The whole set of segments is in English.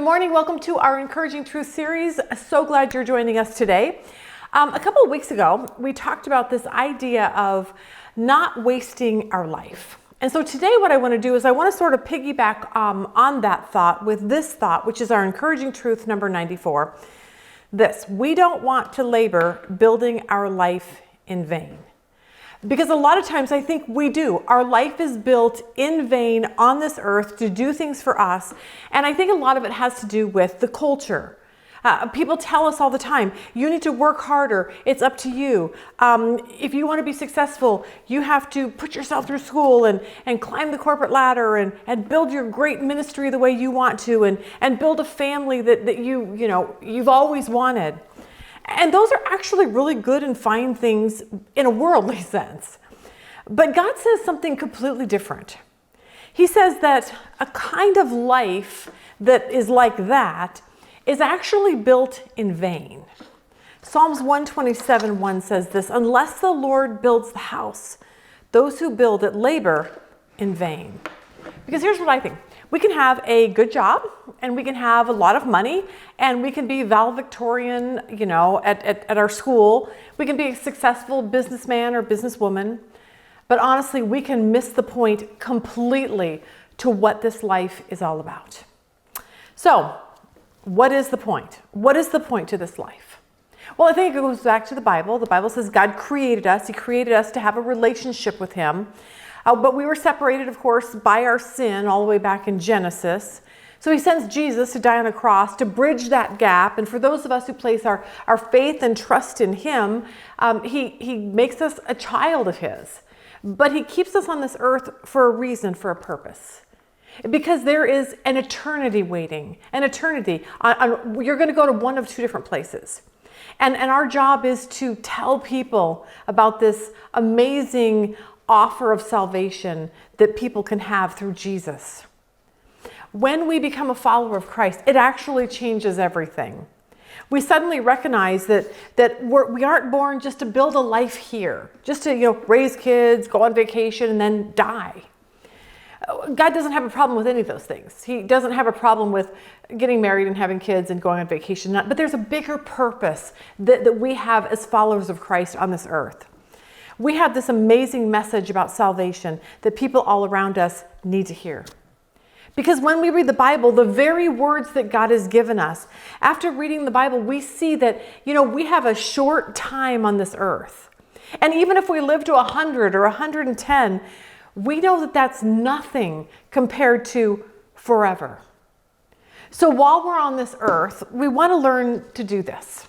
morning. Welcome to our Encouraging Truth series. So glad you're joining us today. A couple of weeks ago, we talked about this idea of not wasting our life. And so today what I want to do is I want to sort of piggyback on that thought with this thought, which is our Encouraging Truth number 94. This: we don't want to labor building our life in vain. Because a lot of times I think we do. Our life is built in vain on this earth to do things for us. And I think a lot of it has to do with the culture. People tell us all the time, you need to work harder. It's up to you. If you want to be successful, you have to put yourself through school and climb the corporate ladder and build your great ministry the way you want to and build a family that you've always wanted. And those are actually really good and fine things in a worldly sense. But God says something completely different. He says that a kind of life that is like that is actually built in vain. Psalms 127:1 says this: unless the Lord builds the house, those who build it labor in vain. Because here's what I think. We can have a good job and we can have a lot of money and we can be valedictorian, at our school. We can be a successful businessman or businesswoman. But honestly, we can miss the point completely to what this life is all about. So, what is the point? What is the point to this life? Well, I think it goes back to the Bible. The Bible says God created us. He created us to have a relationship with Him. But we were separated, of course, by our sin all the way back in Genesis. So He sends Jesus to die on a cross to bridge that gap. And for those of us who place our faith and trust in Him, He makes us a child of His. But He keeps us on this earth for a reason, for a purpose. Because there is an eternity waiting, an eternity. You're going to go to one of two different places. And our job is to tell people about this amazing offer of salvation that people can have through Jesus. When we become a follower of Christ, it actually changes everything. We suddenly recognize that we aren't born just to build a life here, just to raise kids, go on vacation, and then die. God doesn't have a problem with any of those things. He doesn't have a problem with getting married and having kids and going on vacation. But there's a bigger purpose that we have as followers of Christ on this earth. We have this amazing message about salvation that people all around us need to hear. Because when we read the Bible, the very words that God has given us, after reading the Bible, we see that, we have a short time on this earth. And even if we live to 100 or 110, we know that that's nothing compared to forever. So while we're on this earth, we want to learn to do this.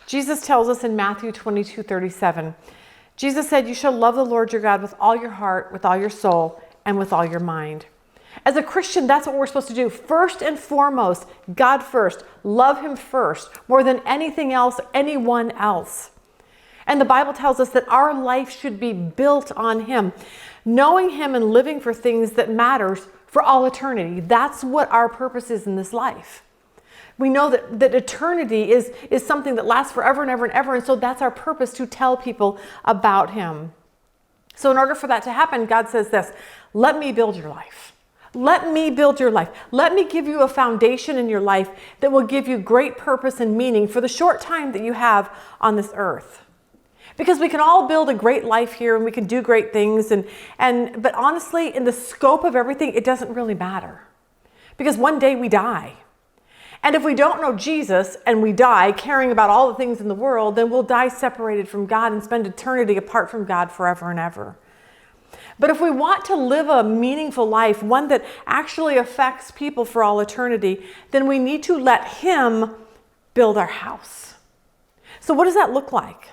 Jesus tells us in Matthew 22:37, Jesus said, you shall love the Lord your God with all your heart, with all your soul, and with all your mind. As a Christian, that's what we're supposed to do. First and foremost, God first. Love Him first, more than anything else, anyone else. And the Bible tells us that our life should be built on Him. Knowing Him and living for things that matters for all eternity. That's what our purpose is in this life. We know that eternity is something that lasts forever and ever and ever. And so that's our purpose, to tell people about Him. So in order for that to happen, God says this: let me build your life. Let me build your life. Let me give you a foundation in your life that will give you great purpose and meaning for the short time that you have on this earth. Because we can all build a great life here and we can do great things. But honestly, in the scope of everything, it doesn't really matter. Because one day we die. And if we don't know Jesus and we die caring about all the things in the world, then we'll die separated from God and spend eternity apart from God forever and ever. But if we want to live a meaningful life, one that actually affects people for all eternity, then we need to let Him build our house. So what does that look like?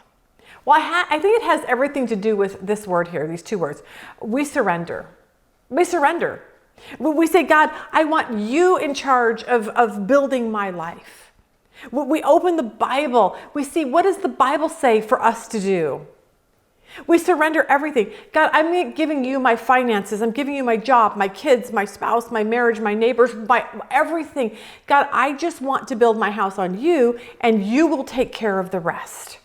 Well, I think it has everything to do with this word here, these two words. We surrender. We surrender. We say, God, I want you in charge of building my life. We open the Bible. We see, what does the Bible say for us to do? We surrender everything. God, I'm giving you my finances. I'm giving you my job, my kids, my spouse, my marriage, my neighbors, my everything. God, I just want to build my house on you, and you will take care of the rest.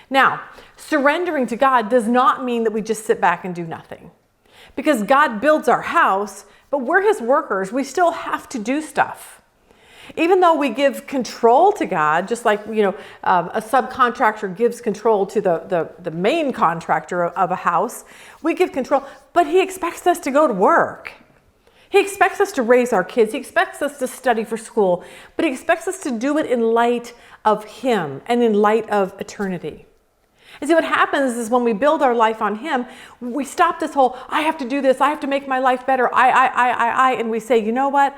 Now, surrendering to God does not mean that we just sit back and do nothing. Because God builds our house, but we're His workers. We still have to do stuff. Even though we give control to God, just like, a subcontractor gives control to the main contractor of a house, we give control, but he expects us to go to work. He expects us to raise our kids. He expects us to study for school, but he expects us to do it in light of him and in light of eternity. And see, what happens is when we build our life on him, we stop this whole, I have to do this, I have to make my life better, and we say, you know what?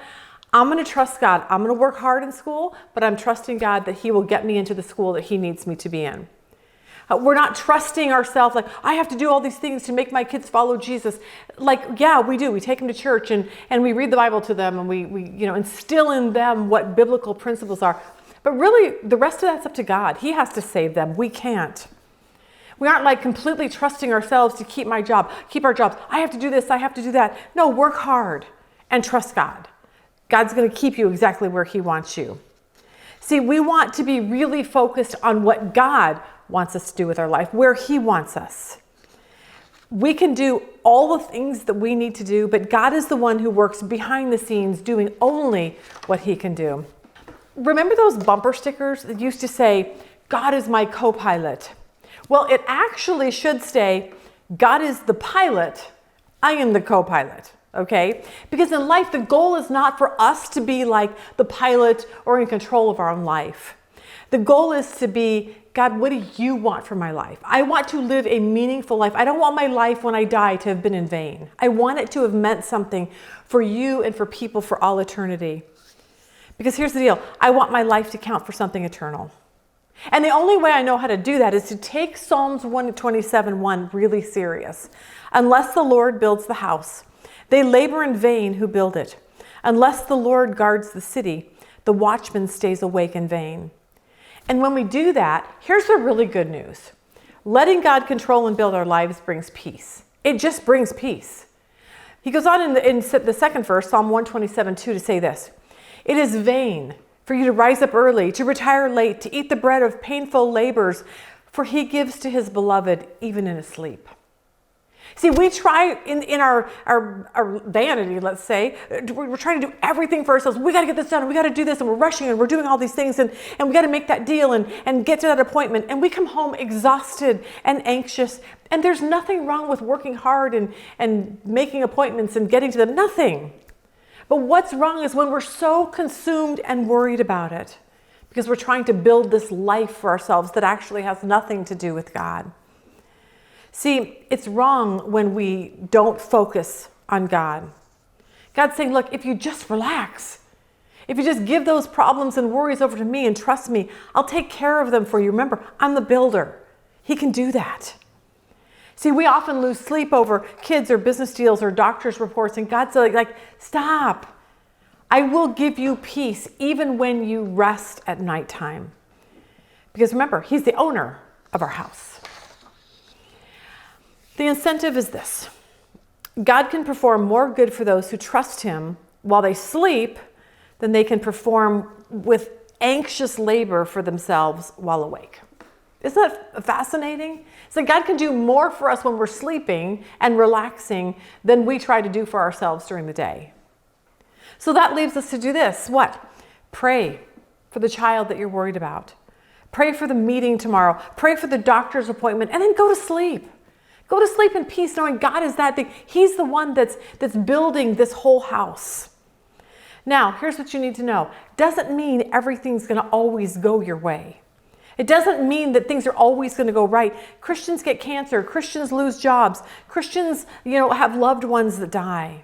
I'm going to trust God. I'm going to work hard in school, but I'm trusting God that he will get me into the school that he needs me to be in. We're not trusting ourselves like, I have to do all these things to make my kids follow Jesus. Like, yeah, we do. We take them to church and we read the Bible to them and we instill in them what biblical principles are. But really, the rest of that's up to God. He has to save them. We can't. We aren't like completely trusting ourselves to keep my job, keep our jobs. I have to do this, I have to do that. No, work hard and trust God. God's going to keep you exactly where he wants you. See, we want to be really focused on what God wants us to do with our life, where he wants us. We can do all the things that we need to do, but God is the one who works behind the scenes doing only what he can do. Remember those bumper stickers that used to say, God is my co-pilot? Well, it actually should say, God is the pilot, I am the co-pilot, okay? Because in life, the goal is not for us to be like the pilot or in control of our own life. The goal is to be, God, what do you want for my life? I want to live a meaningful life. I don't want my life when I die to have been in vain. I want it to have meant something for you and for people for all eternity. Because here's the deal, I want my life to count for something eternal. And the only way I know how to do that is to take Psalms 127:1 really serious. Unless the Lord builds the house, they labor in vain who build it. Unless the Lord guards the city, the watchman stays awake in vain. And when we do that, here's the really good news. Letting God control and build our lives brings peace. It just brings peace. He goes on in the second verse, Psalm 127:2, to say this. It is vain for you to rise up early, to retire late, to eat the bread of painful labors, for he gives to his beloved even in his sleep. See, we try in our vanity, let's say, we're trying to do everything for ourselves. We got to get this done, and we got to do this, and we're rushing, and we're doing all these things, and we got to make that deal and get to that appointment. And we come home exhausted and anxious, and there's nothing wrong with working hard and making appointments and getting to them, nothing. But what's wrong is when we're so consumed and worried about it because we're trying to build this life for ourselves that actually has nothing to do with God. See, it's wrong when we don't focus on God. God's saying, look, if you just relax, if you just give those problems and worries over to me and trust me, I'll take care of them for you. Remember, I'm the builder. He can do that. See, we often lose sleep over kids or business deals or doctor's reports, and God's like, stop. I will give you peace even when you rest at nighttime. Because remember, he's the owner of our house. The incentive is this. God can perform more good for those who trust him while they sleep than they can perform with anxious labor for themselves while awake. Isn't that fascinating? So God can do more for us when we're sleeping and relaxing than we try to do for ourselves during the day. So that leaves us to do this. What? Pray for the child that you're worried about. Pray for the meeting tomorrow. Pray for the doctor's appointment, and then go to sleep. Go to sleep in peace knowing God is that thing. He's the one that's building this whole house. Now, here's what you need to know. Doesn't mean everything's going to always go your way. It doesn't mean that things are always going to go right. Christians get cancer. Christians lose jobs. Christians, have loved ones that die.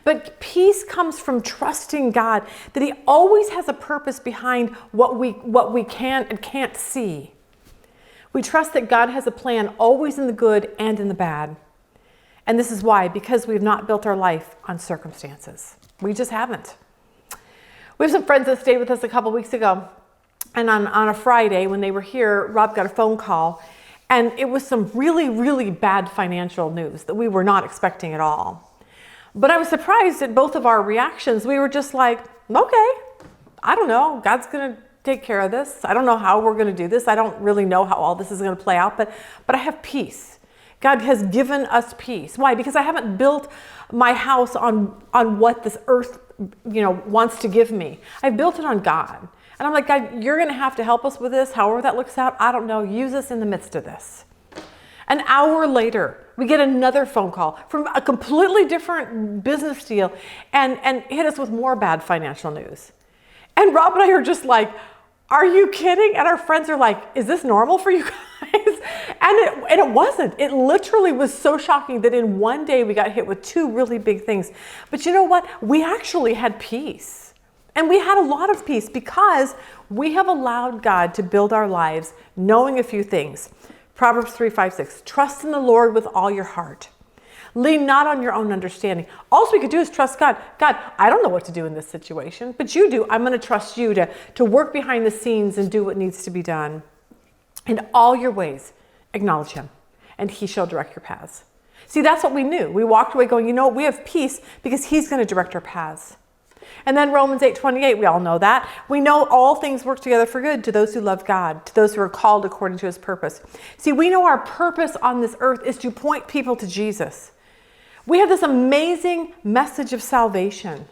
But peace comes from trusting God, that he always has a purpose behind what we can and can't see. We trust that God has a plan always in the good and in the bad. And this is why, because we've not built our life on circumstances. We just haven't. We have some friends that stayed with us a couple weeks ago. And on a Friday, when they were here, Rob got a phone call, and it was some really, really bad financial news that we were not expecting at all. But I was surprised at both of our reactions. We were just like, okay, I don't know. God's going to take care of this. I don't know how we're going to do this. I don't really know how all this is going to play out, but I have peace. God has given us peace. Why? Because I haven't built my house on what this earth, wants to give me. I've built it on God. And I'm like, God, you're going to have to help us with this, however that looks out. I don't know. Use us in the midst of this. An hour later, we get another phone call from a completely different business deal and hit us with more bad financial news. And Rob and I are just like, are you kidding? And our friends are like, is this normal for you guys? And it wasn't. It literally was so shocking that in one day we got hit with two really big things. But you know what? We actually had peace. And we had a lot of peace because we have allowed God to build our lives knowing a few things. Proverbs 3:5-6, trust in the Lord with all your heart. Lean not on your own understanding. All we could do is trust God. God, I don't know what to do in this situation, but you do. I'm going to trust you to work behind the scenes and do what needs to be done. In all your ways, acknowledge him, and he shall direct your paths. See, that's what we knew. We walked away going, we have peace because he's going to direct our paths. And then Romans 8:28, we all know that. We know all things work together for good to those who love God, to those who are called according to his purpose. See, we know our purpose on this earth is to point people to Jesus. We have this amazing message of salvation.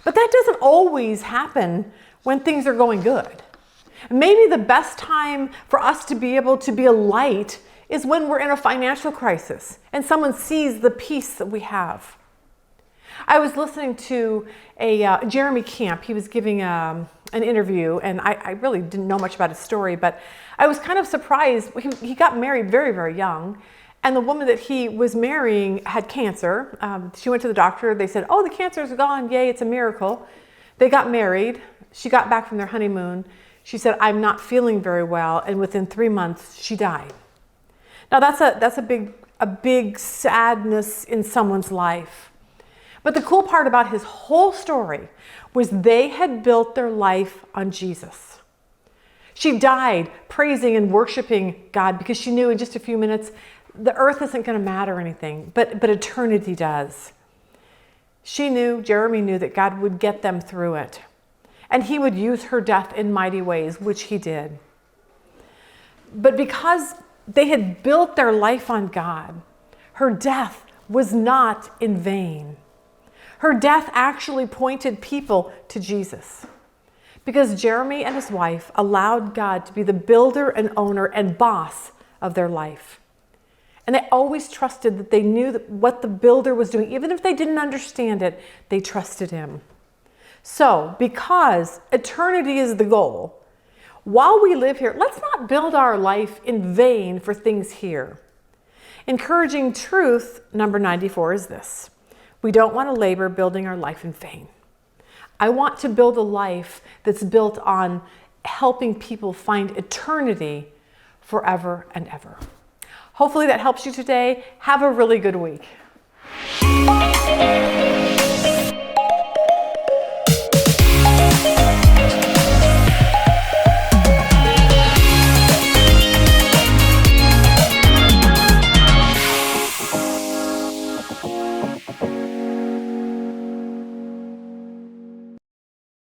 But that doesn't always happen when things are going good. Maybe the best time for us to be able to be a light is when we're in a financial crisis and someone sees the peace that we have. I was listening to Jeremy Camp. He was giving an interview, and I really didn't know much about his story, but I was kind of surprised. He got married very, very young, and the woman that he was marrying had cancer. She went to the doctor. They said, oh, the cancer's gone. Yay, it's a miracle. They got married. She got back from their honeymoon. She said, I'm not feeling very well, and within 3 months, she died. Now, that's a big sadness in someone's life. But the cool part about his whole story was they had built their life on Jesus. She died praising and worshiping God because she knew in just a few minutes the earth isn't going to matter anything, but eternity does. Jeremy knew that God would get them through it. And he would use her death in mighty ways, which he did. But because they had built their life on God, her death was not in vain. Her death actually pointed people to Jesus because Jeremy and his wife allowed God to be the builder and owner and boss of their life. And they always trusted that they knew what the builder was doing. Even if they didn't understand it, they trusted him. So, because eternity is the goal, while we live here, let's not build our life in vain for things here. Encouraging truth, number 94, is this. We don't want to labor building our life in vain. I want to build a life that's built on helping people find eternity forever and ever. Hopefully that helps you today. Have a really good week.